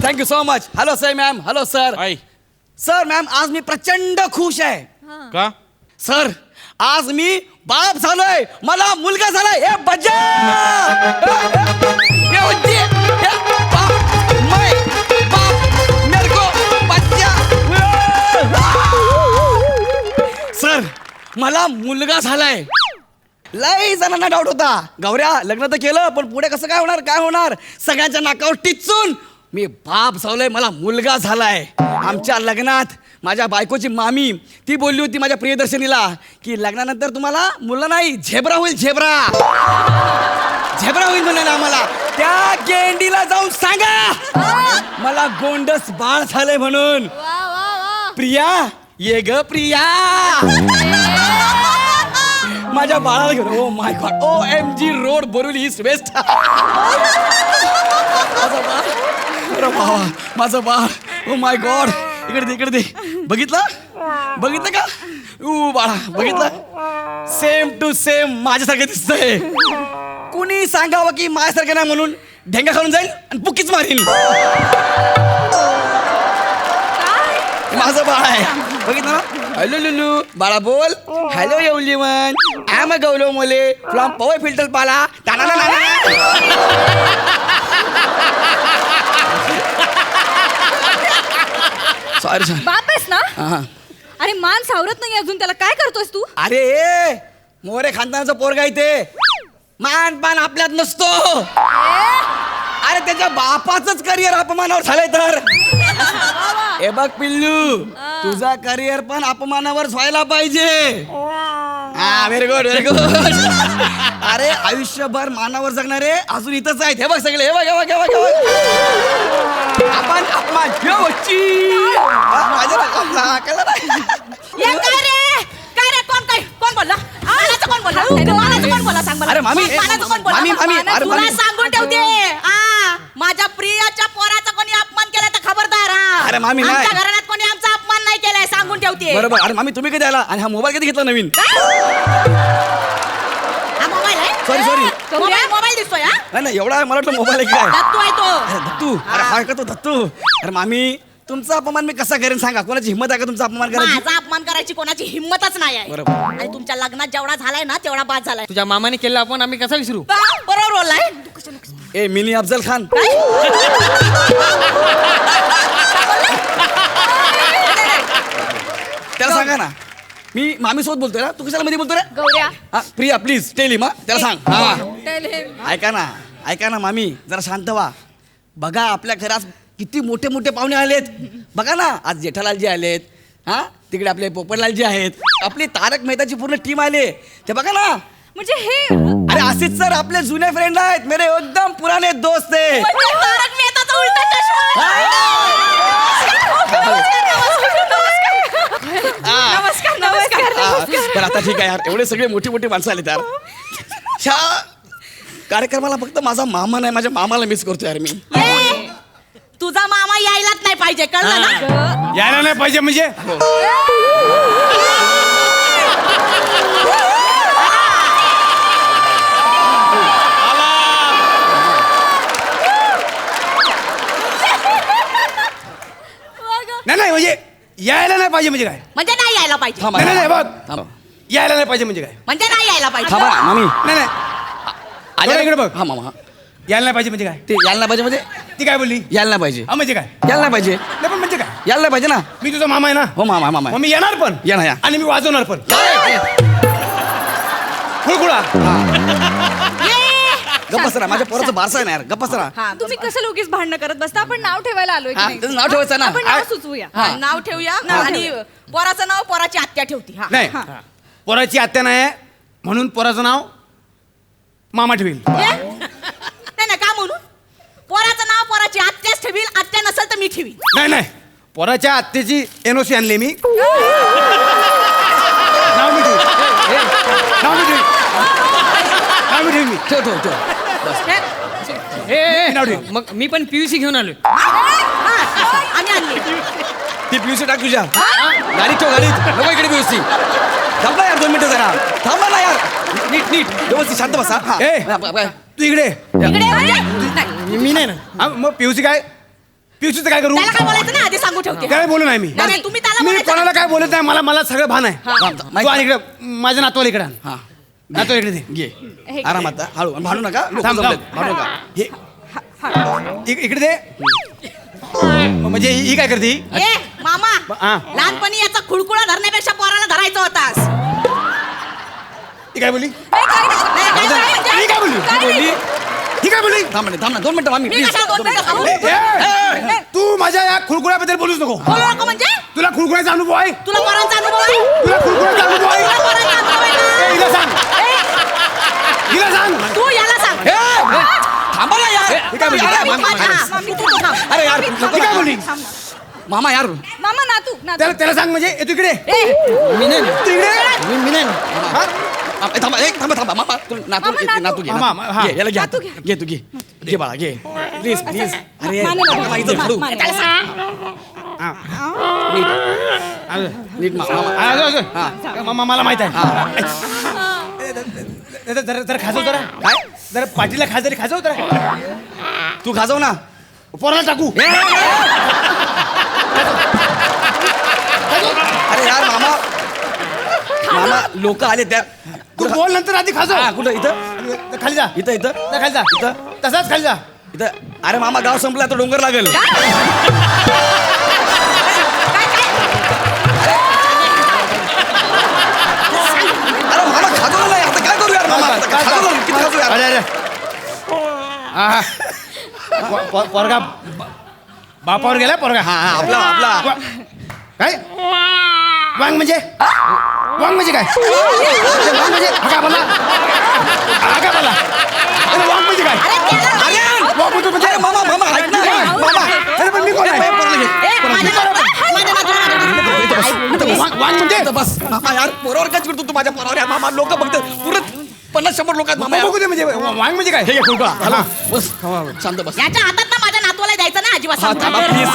Thank you so much. Hello sir ma'am. Hello sir. Sir ma'am आज मी प्रचंड खुश आहे. का? सर आज मी बाप झालोय. मला मुलगा झालाय. हे बजा सर मला मुलगा झालाय. लई जणांना डाऊट होता. गौऱ्या लग्न तर केलं पण पुढे कसं काय होणार सगळ्यांच्या नाकावर टिचून मी बाप झालोय. मला मुलगा झालाय. आमच्या लग्नात माझ्या बायकोची मामी ती बोलली होती माझ्या प्रियदर्शनीला की लग्नानंतर तुम्हाला मुलं नाही झेब्रा होईल. झेब्रा होईल म्हणाले आम्हाला. त्या गेंडीला जाऊन सांगा मला गोंडस बाळ झालंय म्हणून. प्रिया ये ग प्रिया माझ्या बाळाला घेऊन. Oh my God. OMG road Borivali east west. माझं बाळ. Oh my God. इकडे दे. बघितलं का बाळा बघितलं. सेम टू सेम माझ्यासारखं दिसतंय. कुणी सांगावं की माझ्यासारखं नाही म्हणून ढेंगा खाऊन जाईल आणि बुकीच मारीन. माझं बाळ आहे. बघितलं ना. हॅलो लुलू बाळा बोल. हॅलो एवलीवन. आय एम अ गौलो मोले फ्रॉम पॉवर फिल्टर पाला. सॉरी बाप आहेस ना. अरे मान सावरत नाही अजून त्याला. काय करतोस तू? अरे मोरे खानदानाचा पोरगा इथे. मान पान आपल्यात नसतो. अरे त्याच्या बापाचंच करिअर अपमानावर झालंय तर. हे बघ पिल्लू तुझा करिअर पण अपमानावर व्हायला पाहिजे. हा व्हेरी गुड. अरे आयुष्यभर मानावर जगणारे अजून इथंच आहेत. हे बघ सगळे. हे बघ आपण अपमान कोण बोलला? कोण बोलला सांग मला. अरे मामी तुला सांगून ठेवते. माझ्या प्रियाच्या पोराचा कोणी अपमान केलाय तर खबरदार. अरे मामी नाही. आमच्या घरात कोणी आमचा अपमान नाही केलाय सांगून ठेवते. बरोबर. अरे मामी तुम्ही कधी आला आणि हा मोबाईल कधी घेतला नवीन? हा मोबाईल आहे. सॉरी मोबाईल दिसतोय. नाही एवढा मला वाटलं मोबाईल आहे काय. दत्तू आहे तो. अरे दत्तू. अरे हा का तो दत्तू. अरे मामी तुमचा अपमान मी कसा करेन सांगा. कोणाची हिंमत आहे का तुमचा अपमान करायची? माझा अपमान करायची कोणाची हिंमतच नाही आहे. बरोबर. आणि तुमच्या लग्नात जेवढा झालाय ना तेवढा बाद झालाय. तुझ्या मामाने केलं आपण आम्ही कसा विसरू? बरोबर बोललाय. ए मिनी अफजल खान. त्याला सांगा ना मी मामी सोबत बोलतोय ना. तू कशाला मध्ये बोलतोय रे? गौऱ्या हा प्रिया प्लीज टेल हिम. त्याला सांग. हा ऐका ना मामी जरा शांत व्हा. बघा आपल्या घरात किती मोठे मोठे पाहुणे आलेत. बघा ना आज जेठालालजी आलेत. हा तिकडे आपले पोपटलालजी आहेत. आपली तारक मेहताची पूर्ण टीम आले. ते बघा ना. म्हणजे हे अरे आसिफ सर आपले जुने फ्रेंड आहेत. मेरे एकदम पुराने दोस्त आहे. तारक मेहताचा उलटा चष्मा. नमस्कार. पण आता ठीक आहे यार. एवढे सगळे मोठी मोठी माणसं आले यार. ह्या कार्यक्रमाला फक्त माझा मामा नाही. माझ्या मामाला मिस करतो यार मी. तुझा मामा यायलाच नाही पाहिजे कळलं ना. यायला नाही पाहिजे म्हणजे नाही म्हणजे यायला नाही पाहिजे म्हणजे काय? म्हणजे नाही यायला पाहिजे. नाही बघ यायला नाही पाहिजे म्हणजे काय? म्हणजे नाही यायला पाहिजे. थांबा ना मामी. नाही आल्या इकडे बघ. हा मामा. यायला नाही पाहिजे म्हणजे काय? ते यायला नाही पाहिजे म्हणजे ती काय बोलली? यायला नाही पाहिजे. हा म्हणजे काय? यायला नाही पाहिजे. नाही पण म्हणजे काय? यायला नाही पाहिजे ना. मी तुझा मामा आहे ना. हो मामा मामा मग मी येणार पण या आणि मी वाजवणार पण. खुळखुळा. गप्पसरा माझ्या पोराचं बारसा आहे ना यार. गप्पसरा. तुम्ही कसं लोकीच भांडणं करत बसता. आपण नाव ठेवायला आलोय. त्याचं नाव ठेवायचं ना. आपण नाव सुचवूया. नाव ठेवूया आणि पोराचं नाव पोराची आत्या ठेवती. नाही पोराची आत्या नाही म्हणून पोराचं नाव मामा ठेवील. नाही का म्हणून पोराचं नाव पोराची आत्याच ठेवील. आत्या नसेल तर मी ठेवील. नाही पोराच्या आत्याची NOC आणली मी. नाव मी ठेवील. मग मी पण PUC घेऊन आलोय. आम्ही आणली ती PUC टाक तुझ्या गाडीत ठेव. गाडीत नको इकडे PUC. थांबा यार 2 मिनिटं जरा. थांबा ना यार. नीट व्यवस्थित शांत बसा. तू इकडे इकडे म्हणजे? मी नाही ना. मग PUC काय? पियुषचं काय करू त्याला काय बोलायचं ना आधी सांगू ठेवते काय बोलू नाही मी नाही, तुम्ही त्याला मी बोलायचं कोणाला ना. काय बोलत नाही मला मला सगळं भान आहे हा. तू आणि इकडे माझ्या नातवाला इकडे आण. हा नातवा इकडे दे घे आरामात हा. हळू भांडू नका लोकं थांब, जमलेत. थांब. भांडू नका हे इकडे दे म्हणजे ही काय करते ही? ए मामा हा. लहानपणी याचा खुळकुळा धरण्यापेक्षा पोराला धरायचा होतास ही काय बोलली नाही, काय ही काय बोलली नाही. ही काय बोलली थांब ना 2 मिनिटं मामी मी प्लीज कशाला 2 मिनिटं थांबू? ए, तू माझ्या या खुळखुळ्याबद्दल बोलूच नको बोलू नको म्हणजे तुला खुळखुळ्याचा अनुभव आहे तुला पोरांचा अनुभव आहे तुला खुळखुळ्याचा अनुभव आहे तुला पोरांचा अनुभव आहे ए, का? हिला सांग ए, हिला सांग तू याला सांग थांबा ना यार हे काय बोलली? अरे, मामी, अरे यार ही काय बोलली मामा यार मामा नातू त्याला सांग म्हणजे ए, तू इकडे मी नाही तू इकडे मी नाही थांबा मामा तू नातू मामा, नातू घे मामा, हा. घे याला घे नातू घे. घे तू घे बाळा घे प्लीज अरे माने नको. मामा, इथं खडू. त्याला सांग. नीट मामा मामा मला माहित आहे जरा खाजव जरा काय जरा पाठीला खाजरी खाजव जरा तू खाजव ना पोराला टाकू अरे यार मामा लोक आले त्या तू बोल नंतर आधी खाजव हा, कुठं इथं खाली जा इथं खाली जा इथं तसाच खाली जा इथं अरे मामा गाव संपला तर डोंगर लागेल अरे मामा खाजवलं नाही आता काय करू यार मामा आता खाजवलं नाही, किती खाजू यार अरे अरे पोरगा बापावर गेला पोरगा हा आपला काय वांग म्हणजे काय वांग म्हणजे हा बोला अरे वांग म्हणजे काय अरे वांग म्हणजे अरे मामा ऐक ना मामा अरे पण मी कोण आहे? वांग म्हणजे इथं बस मामा यार पोरावर काय चिडतो तू माझ्या पोरावर यार मामा लोक बघतात पुरत 50-100 लोक आहेत मामा बघू दे म्हणजे वांग म्हणजे काय हे घे खुळखुळा हॅलो बस शांत बस याच्या हातात ना माझ्या नातवाला द्यायचं ना अजिबात हा, सांगू. थांबा, please.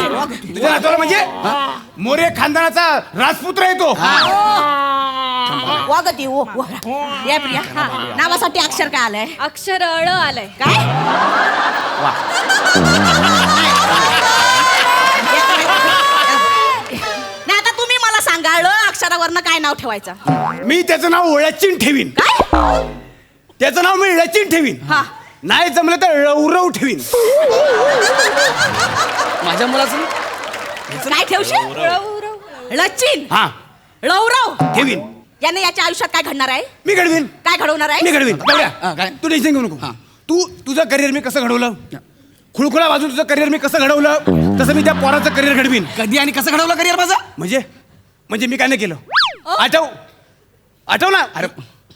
तुझ्या नातवाला म्हणजे मोरे खानदानाचा राजपुत्र आहे तो वा गती ओ वा. ये प्रिया नावासाठी अक्षर काय आलंय अक्षर अळ आलंय काय नाही आता तुम्ही मला सांगा ळ अक्षरावरनं काय नाव ठेवायचं मी त्याचं नाव ओळ्याचीन ठेवीन काय त्याचं नाव मी इळ्याचीन ठेवीन हा नाही जमलं तर रवरव ठेवीन माझ्या मुलाचं काय ठेवशील लचिन हा लवरव ठेवीन याने याच्या आयुष्यात काय घडणार आहे मी घडवीन काय घडवणार मी आहे घडवीन हा, बघा काय? तू टेन्शन घेऊ नको हा. तू तुझं करिअर मी कसं घडवलं खुळखुळा वाजून तुझं करिअर मी कसं घडवलं तसं मी त्या पोराचं करिअर घडवीन कधी आणि कसं घडवलं करिअर माझं म्हणजे मी काय नाही केलं आठव ना अरे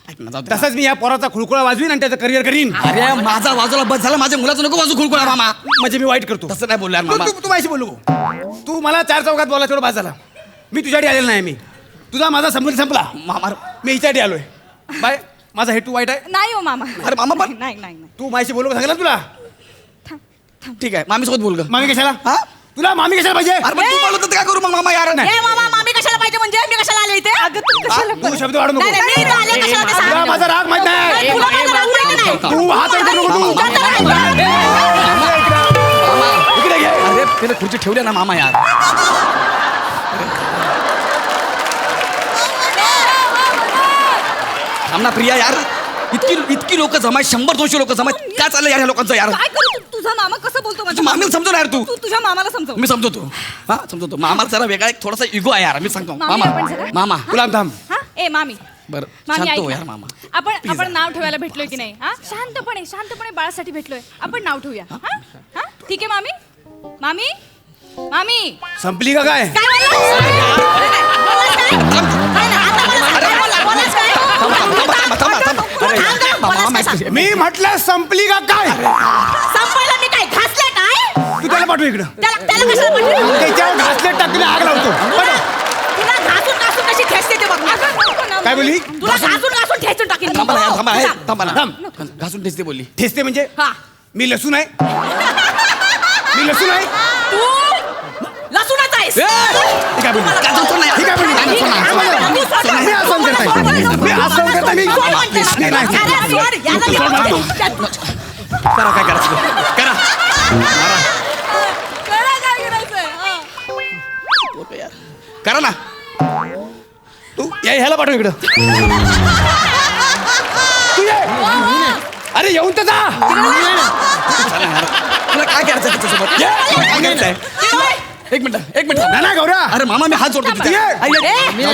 ऐक ना, जाऊ दे. तसंच मी या पोराचा खुळखुळा वाजवीन आणि त्याचं करिअर करीन अरे माझा वाजवला बस झाला माझ्या मुलाचं नको वाजू खुळखुळा मामा म्हणजे मी वाईट करतो तसं नाही बोलला यार मामा तू माझी बोलू नको. तू मला 4 चौकात बोला तेवढं बाद झाला मी तुझ्यासाठी आलेला नाही मी तुझा माझा संबंध संपला मामा मी हिच्यासाठी आलोय बाय माझा हेतू वाईट आहे नाही हो मामा अरे मामा पण नाही नाही तू माझ्याशी बोलू सांगितलं तुला ठीक आहे मामी सोबत बोल ग मामी कशाला हा तुला मामी कशाला पाहिजे अरे पण तू बोलत होता काय करू मग मामा यार नाही ए मामा मामी कशाला पाहिजे म्हणजे मी कशाला आले इथे अगं तू कशाला तू शब्द वाढू नको नाही, नाही, मी इथं आले कशाला ते सांग. तुला माझा राग माहित नाही, नाही तुला माझा राग माहिती नाही. तू हात वर करू नको तुझा तर राग माहिती. मामा इकडे घे अरे त्याला खुर्ची ठेवल्या ना मामा यार थांब ना प्रिया यार इतकी लोक जमाय 100-200 लोक जमाय काय चाललं यार ह्या लोकांचं यार काय करू तुझा मामा कसं बोलतो तुझ्या मामीला समजव ना यार तू तू तुझ्या मामाला समजव मी समजवतो हा समजवतो मामाला जरा वेगळा एक थोडासा इगो आहे यार मी सांगतो मामी, मामा आपण जरा- मामा तुला थांब हा ए मामी बरं मामी शांत ऐक हो ना. यार मामा आपण नाव ठेवायला भेटलोय की नाही हा शांतपणे बाळासाठी भेटलोय आपण नाव ठेवूया हा हा ठीक आहे मामी मामी मामी संपली का काय काय बोललास काय? बोललास काय? मी म्हटलं संपली का काय संपायला मी काय घासले काय तू त्याला पाठव इकडं त्याला कशाला पाठवलं? त्याच्यावर घासले टाकले आग लावतो पाठव. तुला घासून घासून कशी ठेचते ते बघ काय बोलली तुला घासून घासून ठेचून टाकीन थांबा ना यार, थांबा हे, तुझा. थांबा ना थांब. घासून ठेचते बोलली ठेचते म्हणजे हा मी लसूण आहे मी लसूण आहे तू लसूणच आहेस ए! हे काय बोलली? काय बोलतो नाही? हे काय बोलली? नाही, नाही, नाही, नाही, नाही, नाही. मी असं करताय मी असं करताय मी कोण म्हणतं? नाही, नाही. अरे, सोड, याला तू मी सोड मला. म्हणते. करा काय करायचं करा मारा. नको यार. करा ना. तू ह्याला पाठव इकडं. तू ये. अरे येऊन तर जा. चला यार. तुला काय करायचं त्याच्यासोबत? काय करायचंय? एक मिनिट ना ना गौऱ्या. अरे मामा मी हात जोडतो तिथे.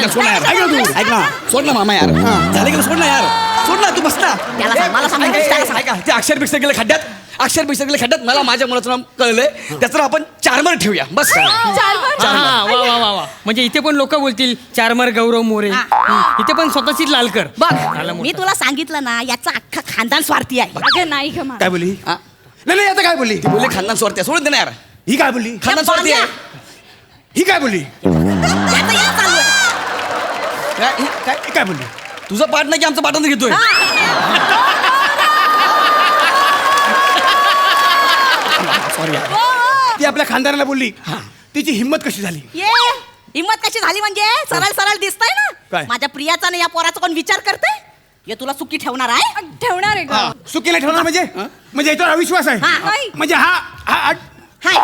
सोड ना यार. ऐक ना तू. ऐक ना. सोड ना मामा यार. झालं की सोड ना यार. सोड ना तू बस ना. त्याला सांग, मला सांग, त्याला सांग. ऐका ते अक्षर बिक्षर गेले खड्ड्यात. अक्षर बिक्षर गेले खड्ड्यात. मला माझ्या मुलाचं नाव कळलंय. त्याचं नाव आपण चारमर ठेवूया बस. हा, वा वा वा वा. म्हणजे इथे पण लोक बोलतील चारमार गौरव मोरे. इथे पण स्वतःचीच लालकर. बघ आला मोठा. मी तुला सांगितलं ना याचा अख्खा खानदान स्वार्थी आहे. अगं नाही ग मामी. काय बोलली? हा? नाही नाही आता काय बोलली? ती बोलले खानदान स्वार्थी आहे. सोडून दे ना यार. ही काय बोलली? खानदान स्वार्थी आहे. ही काय बोलली? याचं या चालू आहे. काय ही काय बोलली? तुझं पाठ नाही की आमचं पाठांतर घेतोय. सॉरी यार. ती आपल्या खानदाराला बोलली. तिची हिंमत कशी झाली? ये हिम्मत कशी झाली म्हणजे सरळ सरळ दिसतंय ना. काय? माझ्या प्रियाचा ना या पोराचा कोण विचार करतंय? हे तुला सुखी ठेवणार आहे. ठेवणार आहे ग. सुकीला ठेवणार म्हणजे? म्हणजे याच्यावर अविश्वास आहे. हा. नाही. म्हणजे हा हा हाय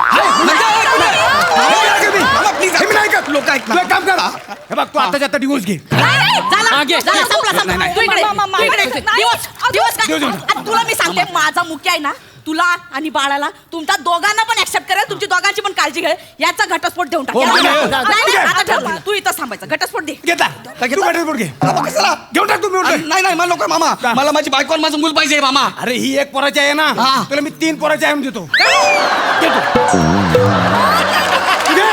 लोक ऐक तू एक काम कर. हे बघ तू आताच्या आता डिवोर्स घे. मागे. संपला. नाही. तू इकडे. तू इकडे. दिवस काय? दिवस. आणि तुला मी सांगते माझा मुख्य आहे ना तुला आणि बाळाला तुमच्या दोघांना पण ऍक्सेप्ट करेल. तुमची दोघांची पण काळजी घ्या. याचा घटस्फोट देऊन टाक. हो, याला- नाही, नाही, नाही. नाही, आता ठरलं. तू इथं थांबायचं. घटस्फोट दे. घेतला. तू घटस्फोट घे. मामा कशाला? घेऊन टाक तू मिळून अरे, नाही नाही मला नको मामा. का? मला माझी बायको आणि माझं मूल पाहिजे मामा. अरे ही एक पोराची आहे ना. हा. तुला मी 3 पोराची आहे म्हणून देतो. घे.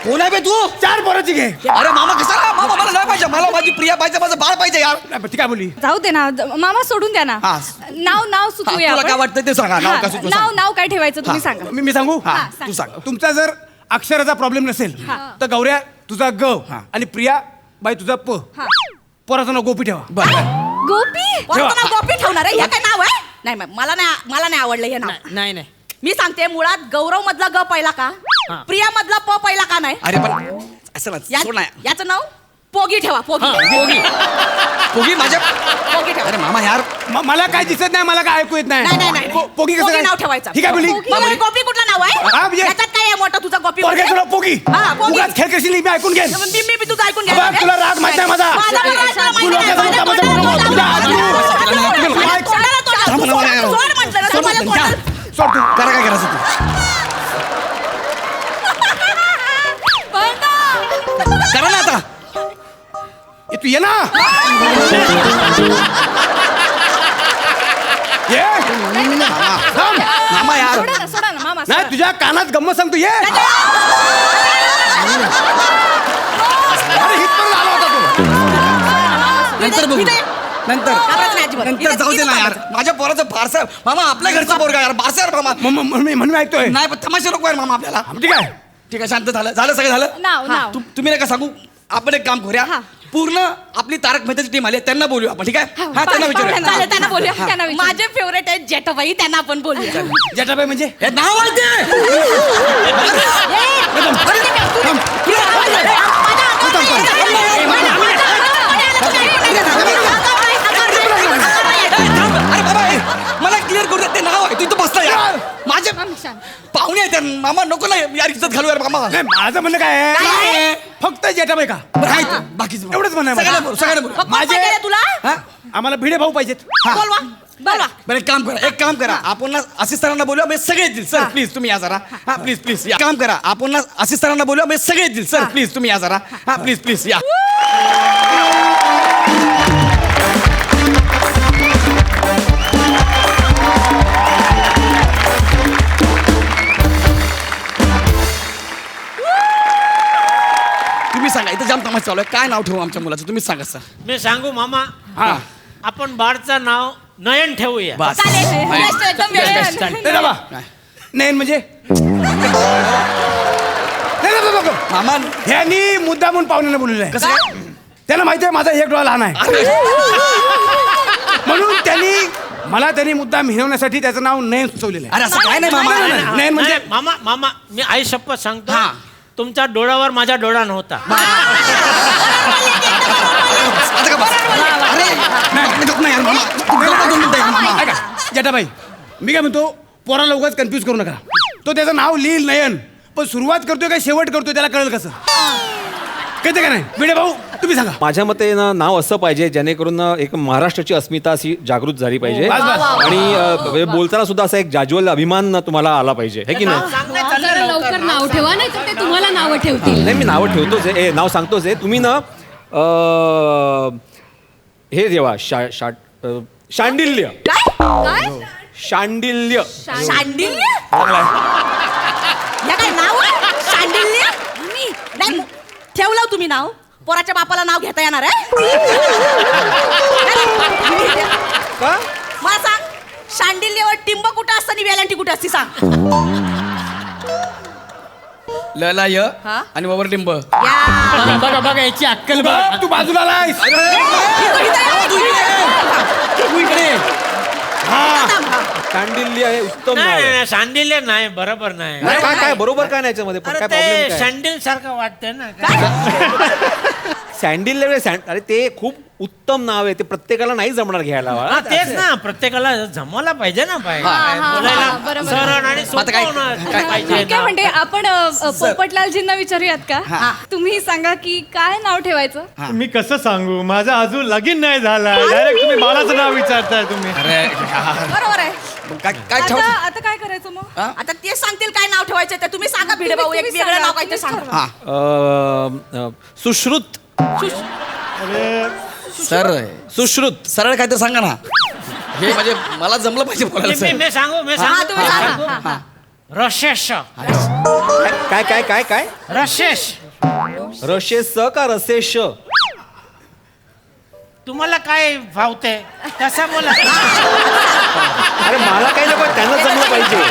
कोण आहे बे तू? 4 पोराची घे. अरे मामा कशाला? मामा मला नाही पाहिजे. मला माझी प्रिया पाहिजे. माझं बाळ पाहिजे यार. नाही, ती काय बोलली? जाऊ दे ना मामा सोडून द्या ना. हा. नाव सुचवूया तुला काय आपण. वाटतं ते सांगा. नाव हा, काय सुचवू नाव सांग. नाव काय ठेवायचं तुम्ही सांगा. मी सांगू? हा, तू सांग. तुमचा जर अक्षराचा प्रॉब्लेम नसेल हा. तर गौऱ्या तुझा ग हा. आणि प्रिया बाई तुझा प. हा. पोराचं नाव गोपी ठेवा. बरं. गोपी. पोराचं नाव गोपी ठेवणार आहे. हे काय नाव आहे? नाही मला नाही आवडलं हे नाव. नाही नाही. मी सांगते मुळात गौरव मधला ग पहिला का हा. प्रिया मधला प पहिला का नाही? अरे पण असं ना सोड ना. याचं नाव पोगी ठेवा. पोगी पोगी माझ्या. पोगी ठेवा. अरे मामा यार. मला काय दिसत नाही, मला काय ऐकू येत नाही. नाही. पोगी कसं काय? नाव ठेवायचं. ही काय बोलली? मग गोपी कुठलं नाव आहे? हा, म्हणजे- याच्यात काय आहे मोठं तुझं गोपी? पोरग्याचं नाव पोगी. हा, पोगी. उगाच खेळ करशील नाही, मी ऐकून घेईन. मी तुझं ऐकून घ्या. बघ, तुला राग माहिती आहे माझा. माझा राग तुला माहिती तू नाही. लोकांचा माझ्या मुद्दा तोंडाला माझा तोंडाला मुद्दा. तोंडाला तोंडाला तोंडाला तोंडाला. थांब ना, मला यार. सोड म्हटलं ना, सोड मला म्हटलं. तोंडाला. सोड तू. करा काय करायचं तू. करा ना आता. ए, तू ये ना. ये. थांब. मामा यार. सोडा ना मामा. नाही तुझ्या कानात गंमत सांगतो ये. अरे हितपर्यंत आला होता तू. नंतर बघू. नंतर घाबरायचं नाही अजिबात. नंतर जाऊ दे ना यार. माझ्या पोराचं फारसं मामा आपल्या घरचं पोरगा यार. फारसं यार मामा. म्हणून ऐकतोय. नाही पण तमाशा नको यार मामा आपल्याला. ठीक आहे. ठीक आहे शांत झालं. झालं सगळं झालं. नाव. तुम्ही नका सांगू. आपण एक काम करूया. हा. पूर्ण आपली तारक मेहताची टीम आली त्यांना बोलूया आपण. ठीक आहे. हा त्यांना विचारूया. चालेल, त्यांना बोलूया. त्यांना विचारू. माझे फेवरेट आहेत जेठाबाई. त्यांना आपण बोलूया. जटाबाई म्हणजे हे नाव आहे अरे बाबा हे, मला क्लिअर करू दे. ते नाव आहे. तू इथं बसला यार. माझे शांत. पाहुणे आहेत यार. मामा नको ना यार इज्जत घालू यार मामा. नाही, माझं म्हणणं काय काय आहे आहे? फक्त जटाबाई का? बरं, आहे ते. बाकीचं एवढंच म्हणणं आहे सगळ्यांना मला. बोलू, सगळ्यांना बोलू. मग कोण पाहिजे रे तुला? हा? आम्हाला भिडे भाऊ पाहिजेत. हा. बोलवा. बोलवा. बरं एक काम करा आपण ना असिस्टंटांना बोलूया म्हणजे सगळे येतील सर प्लीज तुम्ही या जरा. हा प्लीज या. काम करा आपण ना असिस्टंटांना बोलूया म्हणजे सगळे येतील सर प्लीज तुम्ही या जरा. हा प्लीज या. तुम्ही सांगा इथं जाम तमाशा चालू आहे. काय नाव ठेवू आमच्या मुलाचं तुम्ही सांगा सर. मी सांगू मामा हा. आपण बाळचं नाव नयन ठेवूया. बस. चालेल. नाही. Best, एकदम best. नाही बाबा. नाही म्हणजे नाही, बघ. मामा ह्यांनी मुद्दा म्हणून पाहुण्याला बोललेलं आहे. कसं काय? त्यांना माहिती आहे माझा एक डोळा लहान आहे म्हणून त्यांनी मुद्दा मिळवण्यासाठी त्याचं नाव नयन सुचवलेलं आहे. अरे असं काय नाही मामा. नाही म्हणजे नाही, मामा मी आई शपथ सांगतो हा. तुमच्या डोळ्यावर माझा डोळा नव्हता. आता का बस? अरे नको ना यार मामा. तू गप्प दोन मिनिटं यार मामा. ऐका जटाबाई मी काय म्हणतो पोराला उगाच कन्फ्यूज करू नका. तो त्याचं नाव लिहिल नयन पण सुरुवात करतोय काय शेवट करतोय त्याला कळेल कसं कळते का नाही भिडे भाऊ तुम्ही सांगा. माझ्या मते ना नाव असं पाहिजे जेणेकरून ना एक महाराष्ट्राची अस्मिता अशी जागृत झाली पाहिजे बस, बस. आणि बोलताना सुद्धा असा एक जाज्वल्य अभिमान ना तुम्हाला आला पाहिजे हे की नाही. जरा लवकर नाव ठेवा नाही तर ते तुम्हाला नावं ठेवतील. नाही मी नावं ठेवतोच आहे नाव सांगतोच आहे तुम्ही ना हे देवा शांडिल्य काय शांडिल्य शांडिल्य या काय नाव आहे? शांडिल्य नाही ठेवलं तुम्ही नाव पोराच्या बापाला नाव घेता येणार आहे का मला सांग शांडिल्यवर टिंब कुठं असतं आणि वेलांटी कुठं असते सांग. लला य हा? आणि ववर लिंब. या. बघा बघा याची अक्कल बघा. तू बाजूला आलायस. तू इकडे. शांडिल्य हे उत्तम नाव आहे. नाही शांडिल्य नाही बरोबर नाही. नाही, काय काय बरोबर काय नाही याच्यामध्ये पण अरे काय प्रॉब्लेम ते काय सँडल सारखं वाटतंय ना काय? सँडिल्य अरे ते खूप उत्तम नाव आहे ते प्रत्येकाला नाही जमणार घ्यायला हा, तेच ना प्रत्येकाला जमवला पाहिजे ना बोलायला बरोबर. सरळ आणि आता काय- सोपं काय- पाहिजे ठीक आहे ना. म्हणजे आपण पोपटलालजींना विचारूयात का तुम्ही सांगा की काय नाव ठेवायचं. मी कसं सांगू माझं अजून लगीन नाही झाला डायरेक्ट तुम्ही बाळाचं नाव विचारताय तुम्ही. अरे बरोबर आहे. काय काय ठेव. आता काय करायचं मग. आता ते सांगतील काय नाव ठेवायचं ते तुम्ही सांगा भिडे भाऊ एक तुम्ही वेगळं सांगा, नाव काय ते तुम्ही सांगा. सुश्रुत सर सुश्रुत सरळ काय तर सांगा ना हे म्हणजे मला जमलं पाहिजे बोलायला मी सर. मी सांगू मी हा तुम्ही सांगू सांगा. रशेष काय काय काय काय रशेष रशेस का रसेश तुम्हाला काय फावते तसं बोला. अरे मला काही नको त्यांना जमलं पाहिजे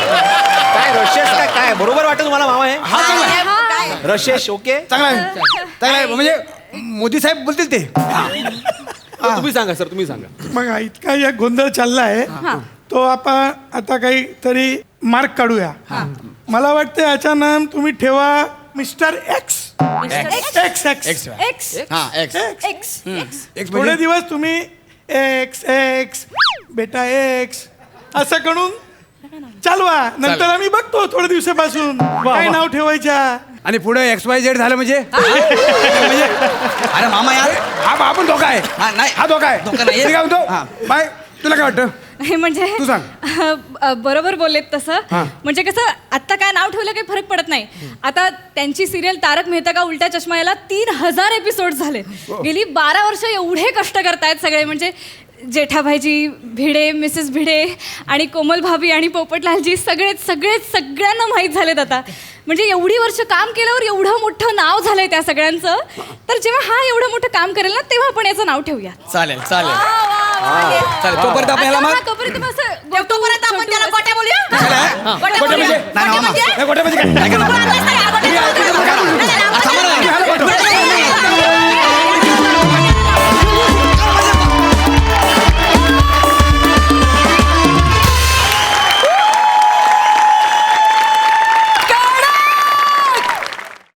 काय रशेस काय काय बरोबर वाटतं तुम्हाला मामा हे हा चांगला आहे. काय? रशेश ओके चांगला आहे. चांगला आहे. म्हणजे मोदी साहेब बोलतील ते. तुम्ही सांगा सर तुम्ही सांगा. मग इतका एक गोंधळ चाललाय तो आपण आता काहीतरी मार्क काढूया. मला वाटतं याचं नाम तुम्ही ठेवा mister x. X x x हा एक्स एक्स एक थोडे म्हणजे- दिवस तुम्ही एक्स एक्स बेटा एक्स असं करून चालवा नंतर आम्ही बघतो थोड्या दिवसापासून काय नाव ठेवायच्या. आणि पुढे XYZ झालं म्हणजे अरे मामा यार हा आपण धोका आहे. हा नाही हा धोका आहे. धोका नाही. मी काय म्हणतो हा. बाय तुला काय वाटतं हे म्हणजे तू सांग. बरोबर बोललेत तसं हा. म्हणजे कसं आत्ता काय नाव ठेवलं काही फरक पडत नाही. आता त्यांची सिरियल तारक मेहता का उलटा चष्मा याला 3000 एपिसोड झाले. गेली 12 वर्ष एवढे कष्ट करतायत सगळे म्हणजे जेठाभाईजी भिडे मिसेस भिडे आणि कोमल भाभी आणि पोपटलालजी सगळ्यांना माहीत झालेत आता. म्हणजे एवढी वर्ष काम केल्यावर एवढं मोठं नाव झालंय त्या सगळ्यांचं. तर जेव्हा हा एवढं मोठं काम करेल ना तेव्हा आपण याचं नाव ठेवूया. चालेल चालेल चालेल तोपर्यंत आपल्याला मग तोपर्यंत मग असं तोपर्यंत आपण त्याला गोट्या बोलूया. गोट्या गोट्या म्हणजे बोलूया. नाही, गोट्या मामा. म्हणजे? गोट्या म्हणजे काय? तुम्हाला आता गोट्या बोलूया. नाही, नाही, नाही, थांबा ना.